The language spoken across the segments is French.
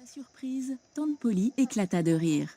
sa surprise, tante Polly éclata de rire.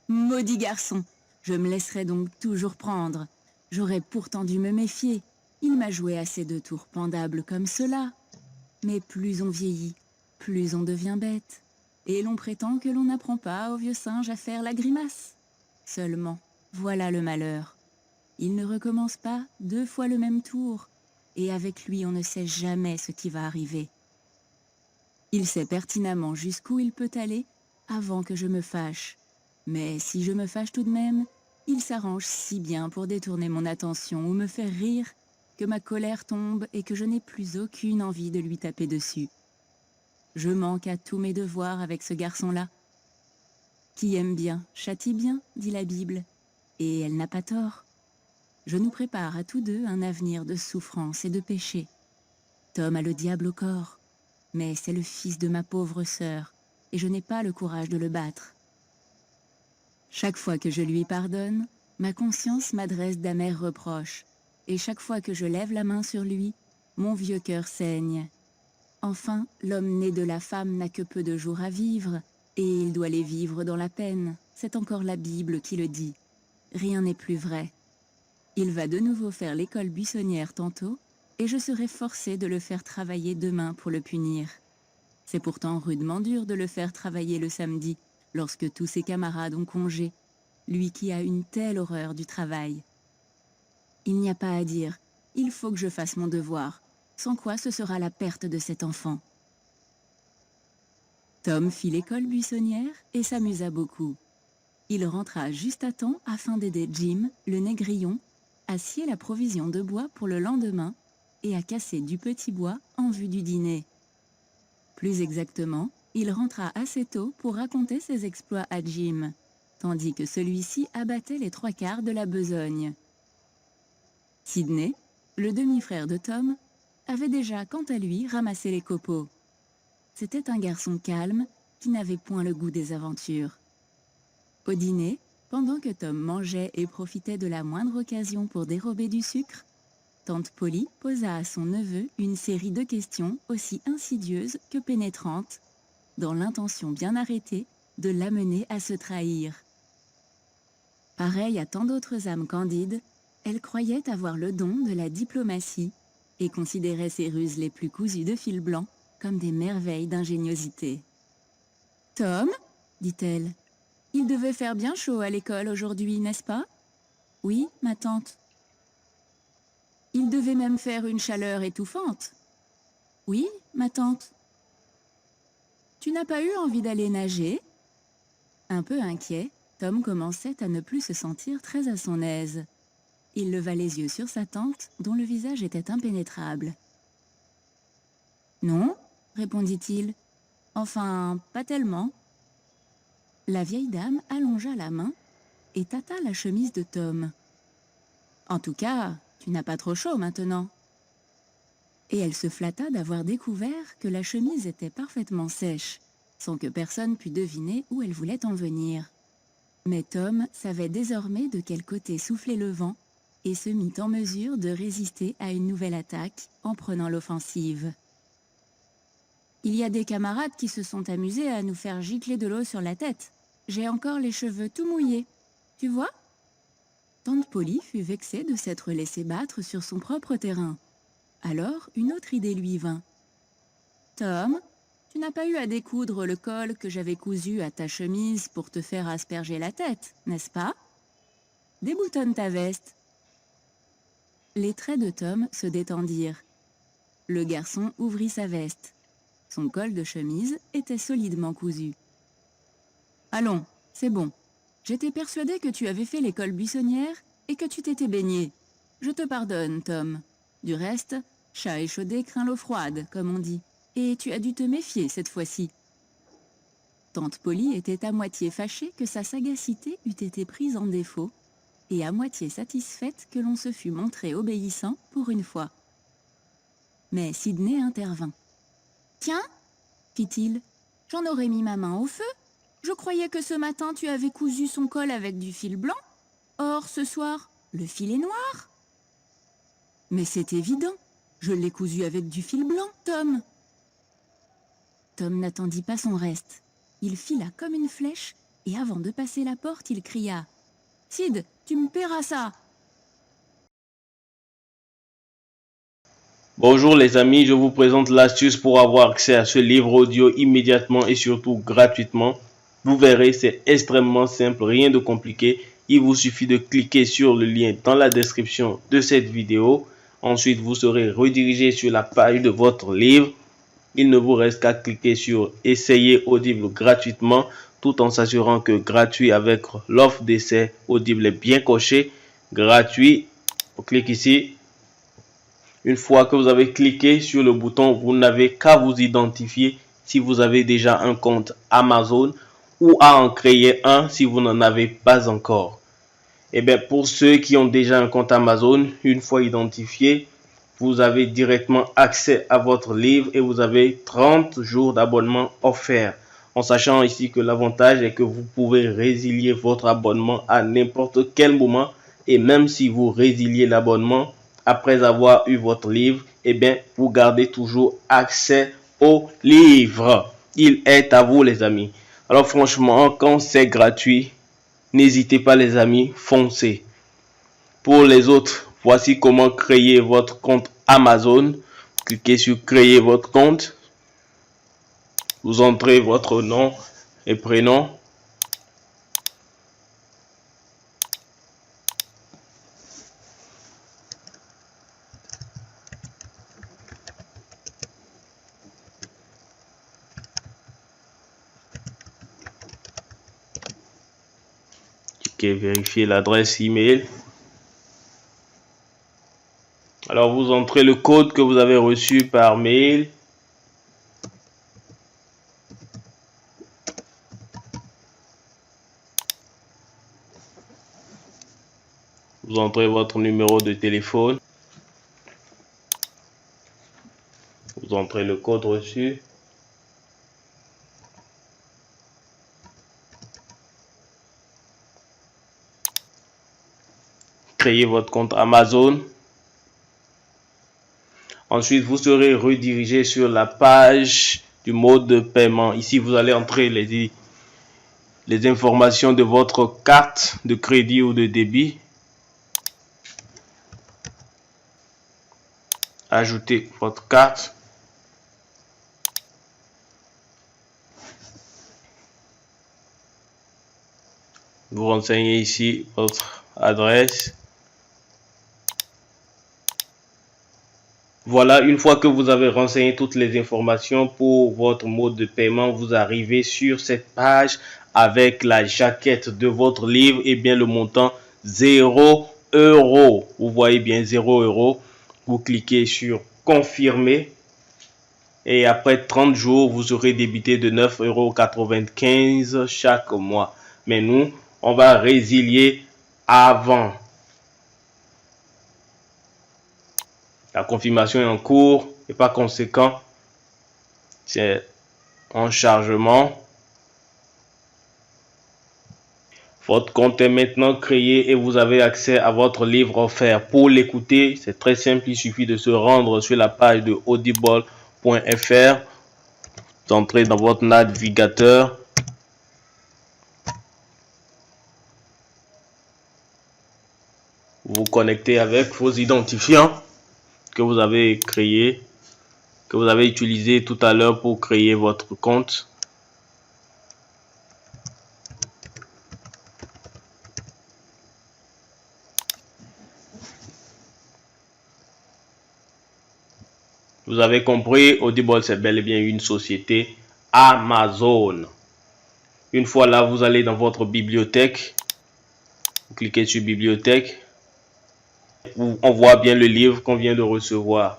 Maudit garçon, je me laisserai donc toujours prendre. J'aurais pourtant dû me méfier. Il m'a joué assez de tours pendables comme cela. Mais plus on vieillit, plus on devient bête. Et l'on prétend que l'on n'apprend pas au vieux singe à faire la grimace. Seulement, voilà le malheur. Il ne recommence pas 2 fois le même tour. Et avec lui, on ne sait jamais ce qui va arriver. Il sait pertinemment jusqu'où il peut aller avant que je me fâche. Mais si je me fâche tout de même, il s'arrange si bien pour détourner mon attention ou me faire rire que ma colère tombe et que je n'ai plus aucune envie de lui taper dessus. Je manque à tous mes devoirs avec ce garçon-là. Qui aime bien, châtie bien, dit la Bible. Et elle n'a pas tort. Je nous prépare à tous deux un avenir de souffrance et de péché. Tom a le diable au corps, mais c'est le fils de ma pauvre sœur, et je n'ai pas le courage de le battre. Chaque fois que je lui pardonne, ma conscience m'adresse d'amers reproches, et chaque fois que je lève la main sur lui, mon vieux cœur saigne. Enfin, l'homme né de la femme n'a que peu de jours à vivre, et il doit les vivre dans la peine. C'est encore la Bible qui le dit. Rien n'est plus vrai. Il va de nouveau faire l'école buissonnière tantôt, et je serai forcée de le faire travailler demain pour le punir. C'est pourtant rudement dur de le faire travailler le samedi, lorsque tous ses camarades ont congé, lui qui a une telle horreur du travail. Il n'y a pas à dire, il faut que je fasse mon devoir, sans quoi ce sera la perte de cet enfant. Tom fit l'école buissonnière et s'amusa beaucoup. Il rentra juste à temps afin d'aider Jim, le négrillon, à scier la provision de bois pour le lendemain et à casser du petit bois en vue du dîner. Plus exactement, il rentra assez tôt pour raconter ses exploits à Jim, tandis que celui-ci abattait les 3/4 de la besogne. Sidney, le demi-frère de Tom, avait déjà, quant à lui, ramassé les copeaux. C'était un garçon calme qui n'avait point le goût des aventures. Au dîner, pendant que Tom mangeait et profitait de la moindre occasion pour dérober du sucre, tante Polly posa à son neveu une série de questions aussi insidieuses que pénétrantes, dans l'intention bien arrêtée de l'amener à se trahir. Pareille à tant d'autres âmes candides, elle croyait avoir le don de la diplomatie et considérait ses ruses les plus cousues de fil blanc comme des merveilles d'ingéniosité. « Tom, dit-elle, il devait faire bien chaud à l'école aujourd'hui, n'est-ce pas ? Oui, ma tante. Il devait même faire une chaleur étouffante. Oui, ma tante. Tu n'as pas eu envie d'aller nager ? Un peu inquiet, Tom commençait à ne plus se sentir très à son aise. Il leva les yeux sur sa tante, dont le visage était impénétrable. Non, répondit-il. Enfin, pas tellement. La vieille dame allongea la main et tâta la chemise de Tom. En tout cas, tu n'as pas trop chaud maintenant. Et elle se flatta d'avoir découvert que la chemise était parfaitement sèche, sans que personne pût deviner où elle voulait en venir. Mais Tom savait désormais de quel côté soufflait le vent et se mit en mesure de résister à une nouvelle attaque en prenant l'offensive. Il y a des camarades qui se sont amusés à nous faire gicler de l'eau sur la tête. J'ai encore les cheveux tout mouillés. Tu vois ? Tante Polly fut vexée de s'être laissée battre sur son propre terrain. Alors, une autre idée lui vint. « Tom, tu n'as pas eu à découdre le col que j'avais cousu à ta chemise pour te faire asperger la tête, n'est-ce pas ? Déboutonne ta veste. » Les traits de Tom se détendirent. Le garçon ouvrit sa veste. Son col de chemise était solidement cousu. « Allons, c'est bon. J'étais persuadée que tu avais fait l'école buissonnière et que tu t'étais baigné. Je te pardonne, Tom. Du reste, chat échaudé craint l'eau froide, comme on dit. Et tu as dû te méfier cette fois-ci. » Tante Polly était à moitié fâchée que sa sagacité eût été prise en défaut et à moitié satisfaite que l'on se fût montré obéissant pour une fois. Mais Sidney intervint. « Tiens, fit-il, j'en aurais mis ma main au feu. Je croyais que ce matin tu avais cousu son col avec du fil blanc. Or, ce soir, le fil est noir. » « Mais c'est évident, je l'ai cousu avec du fil blanc, Tom. » Tom n'attendit pas son reste. Il fila comme une flèche et avant de passer la porte, il cria « Sid, tu me paieras ça !» Bonjour les amis, je vous présente l'astuce pour avoir accès à ce livre audio immédiatement et surtout gratuitement. Vous verrez, c'est extrêmement simple, rien de compliqué. Il vous suffit de cliquer sur le lien dans la description de cette vidéo. Ensuite, vous serez redirigé sur la page de votre livre. Il ne vous reste qu'à cliquer sur Essayer Audible gratuitement tout en s'assurant que gratuit avec l'offre d'essai Audible est bien coché. Gratuit, on clique ici. Une fois que vous avez cliqué sur le bouton, vous n'avez qu'à vous identifier si vous avez déjà un compte Amazon ou à en créer un si vous n'en avez pas encore. Et bien, pour ceux qui ont déjà un compte Amazon, une fois identifié, vous avez directement accès à votre livre et vous avez 30 jours d'abonnement offerts. En sachant ici que l'avantage est que vous pouvez résilier votre abonnement à n'importe quel moment. Et même si vous résiliez l'abonnement après avoir eu votre livre, eh bien, vous gardez toujours accès au livre. Il est à vous, les amis. Alors franchement, quand c'est gratuit, n'hésitez pas les amis, foncez. Pour les autres, voici comment créer votre compte Amazon. Cliquez sur créer votre compte. Vous entrez votre nom et prénom. Cliquez vérifier l'adresse email. Alors vous entrez le code que vous avez reçu par mail. Vous entrez votre numéro de téléphone. Vous entrez le code reçu. Créez votre compte Amazon. Ensuite, vous serez redirigé sur la page du mode de paiement. Ici, vous allez entrer les informations de votre carte de crédit ou de débit. Ajoutez votre carte. Vous renseignez ici votre adresse. Voilà, une fois que vous avez renseigné toutes les informations pour votre mode de paiement, vous arrivez sur cette page avec la jaquette de votre livre et bien le montant 0 €. Vous voyez bien 0 €. Vous cliquez sur confirmer et après 30 jours, vous serez débité de 9,95 € chaque mois. Mais nous, on va résilier avant. La confirmation est en cours et par conséquent, c'est en chargement. Votre compte est maintenant créé et vous avez accès à votre livre offert. Pour l'écouter, c'est très simple. Il suffit de se rendre sur la page de audible.fr. Vous entrez dans votre navigateur. Vous connectez avec vos identifiants que vous avez créés, que vous avez utilisé tout à l'heure pour créer votre compte. Vous avez compris, Audible c'est bel et bien une société Amazon. Une fois là, vous allez dans votre bibliothèque. Vous cliquez sur bibliothèque. On voit bien le livre qu'on vient de recevoir.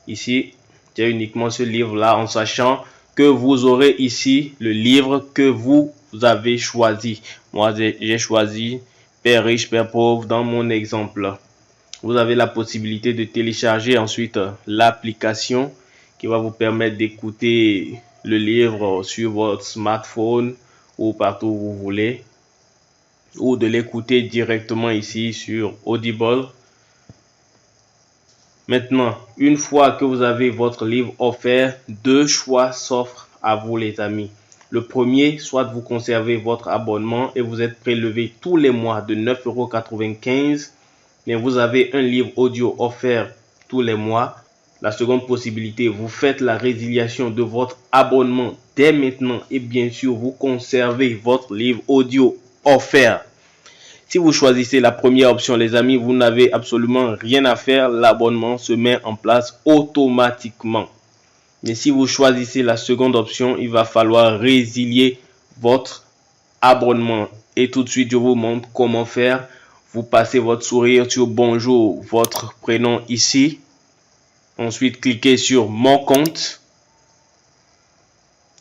Ici, il y a uniquement ce livre-là en sachant que vous aurez ici le livre que vous avez choisi. Moi, j'ai choisi Père riche, Père pauvre dans mon exemple. Vous avez la possibilité de télécharger ensuite l'application qui va vous permettre d'écouter le livre sur votre smartphone ou partout où vous voulez, ou de l'écouter directement ici sur Audible. Maintenant, une fois que vous avez votre livre offert, deux choix s'offrent à vous les amis. Le premier, soit vous conservez votre abonnement et vous êtes prélevé tous les mois de 9,95 €, mais vous avez un livre audio offert tous les mois. La seconde possibilité, vous faites la résiliation de votre abonnement dès maintenant et bien sûr, vous conservez votre livre audio offert. Si vous choisissez la première option, les amis, vous n'avez absolument rien à faire. L'abonnement se met en place automatiquement. Mais si vous choisissez la seconde option, il va falloir résilier votre abonnement. Et tout de suite, je vous montre comment faire. Vous passez votre sourire sur bonjour, votre prénom ici. Ensuite, cliquez sur mon compte.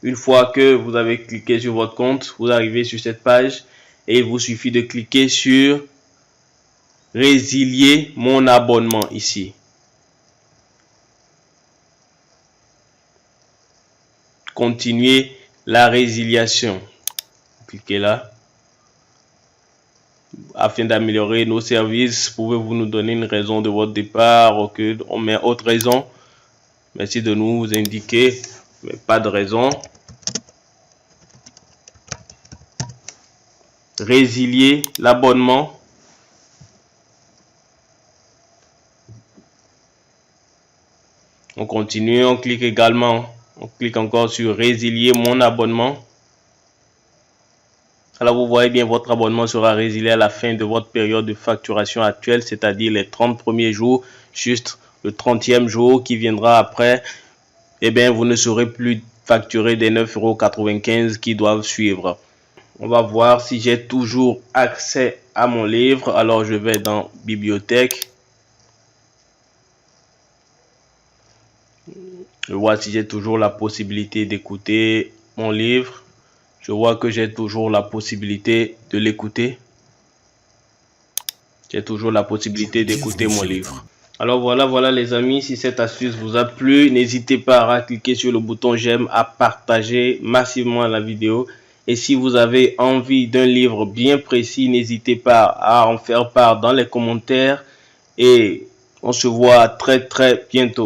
Une fois que vous avez cliqué sur votre compte, vous arrivez sur cette page et il vous suffit de cliquer sur résilier mon abonnement ici. Continuez la résiliation. Cliquez là. Afin d'améliorer nos services, pouvez-vous nous donner une raison de votre départ? Ok, on met autre raison. Merci de nous indiquer, mais pas de raison. Résilier l'abonnement. On continue, on clique également. On clique encore sur résilier mon abonnement. Alors vous voyez bien, votre abonnement sera résilié à la fin de votre période de facturation actuelle, c'est-à-dire les 30 premiers jours, juste le 30e jour qui viendra après, eh bien vous ne serez plus facturé des 9,95 € qui doivent suivre. On va voir si j'ai toujours accès à mon livre. Alors je vais dans bibliothèque. Je vois si j'ai toujours la possibilité d'écouter mon livre. Je vois que j'ai toujours la possibilité de l'écouter. J'ai toujours la possibilité d'écouter mon livre. Alors voilà les amis, si cette astuce vous a plu, n'hésitez pas à cliquer sur le bouton j'aime, à partager massivement la vidéo. Et si vous avez envie d'un livre bien précis, n'hésitez pas à en faire part dans les commentaires. Et on se voit très bientôt.